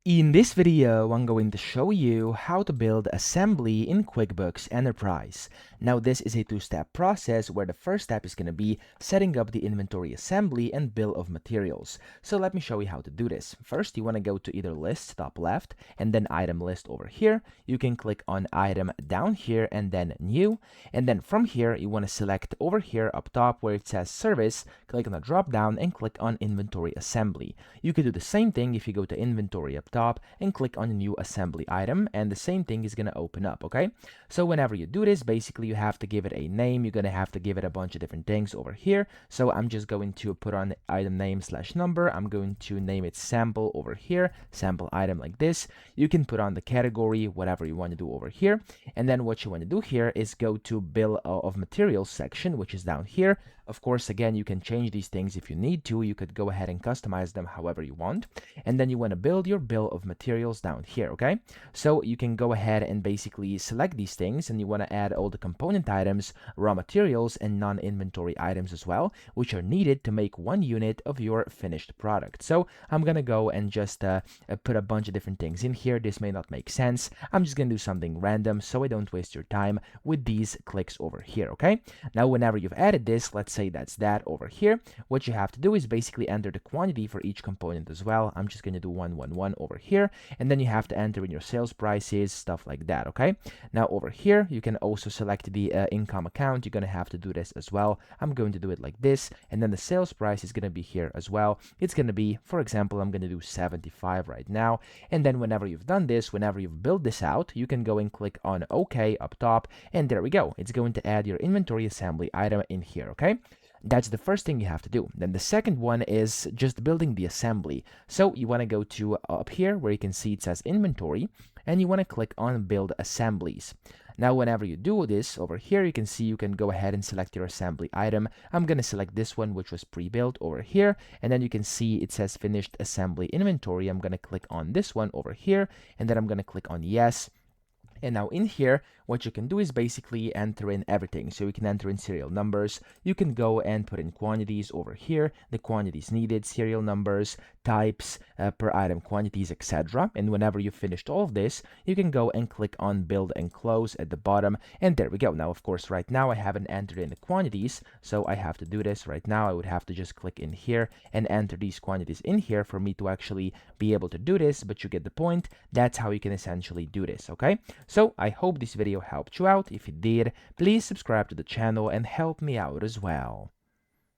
In this video, I'm going to show you how to build assembly in QuickBooks Enterprise. Now, this is a two-step process where the first step is going to be setting up the inventory assembly and bill of materials. So let me show you how to do this. First, you want to go to either list, top left, and then item list over here. You can click on item down here and then new. And then from here, you want to select over here up top where it says service, click on the drop down and click on inventory assembly. You could do the same thing if you go to inventory up top and click on a new assembly item, and the same thing is going to open up. Okay, so whenever you do this, basically you have to give it a name. You're going to have to give it a bunch of different things over here. So I'm just going to put on item name / number. I'm going to name it sample over here, sample item, like this. You can put on the category, whatever you want to do over here. And then what you want to do here is go to bill of materials section, which is down here. Of course, again, you can change these things if you need to. You could go ahead and customize them however you want. And then you want to build your bill of materials down here, okay? So you can go ahead and basically select these things, and you want to add all the component items, raw materials, and non-inventory items as well, which are needed to make 1 unit of your finished product. So I'm going to go and just put a bunch of different things in here. This may not make sense. I'm just going to do something random so I don't waste your time with these clicks over here, okay? Now, whenever you've added this, let's say that's that over here, what you have to do is basically enter the quantity for each component as well. I'm just going to do 111 over here, and then you have to enter in your sales prices, stuff like that, okay? Now over here, you can also select the income account. You're going to have to do this as well. I'm going to do it like this, and then the sales price is going to be here as well. It's going to be, for example, I'm going to do 75 right now, and then whenever you've done this, whenever you've built this out, you can go and click on OK up top, and there we go. It's going to add your inventory assembly item in here, okay? That's the first thing you have to do. Then the second one is just building the assembly. So you want to go to up here where you can see it says inventory, and you want to click on build assemblies. Now, whenever you do this over here, you can see you can go ahead and select your assembly item. I'm going to select this one, which was pre-built over here. And then you can see it says finished assembly inventory. I'm going to click on this one over here, and then I'm going to click on yes. And now in here, what you can do is basically enter in everything. So you can enter in serial numbers. You can go and put in quantities over here, the quantities needed, serial numbers, types, per item quantities, etc. And whenever you've finished all of this, you can go and click on build and close at the bottom. And there we go. Now, of course, right now I haven't entered in the quantities, so I have to do this right now. I would have to just click in here and enter these quantities in here for me to actually be able to do this, but you get the point. That's how you can essentially do this, okay? So I hope this video helped you out. If it did, please subscribe to the channel and help me out as well.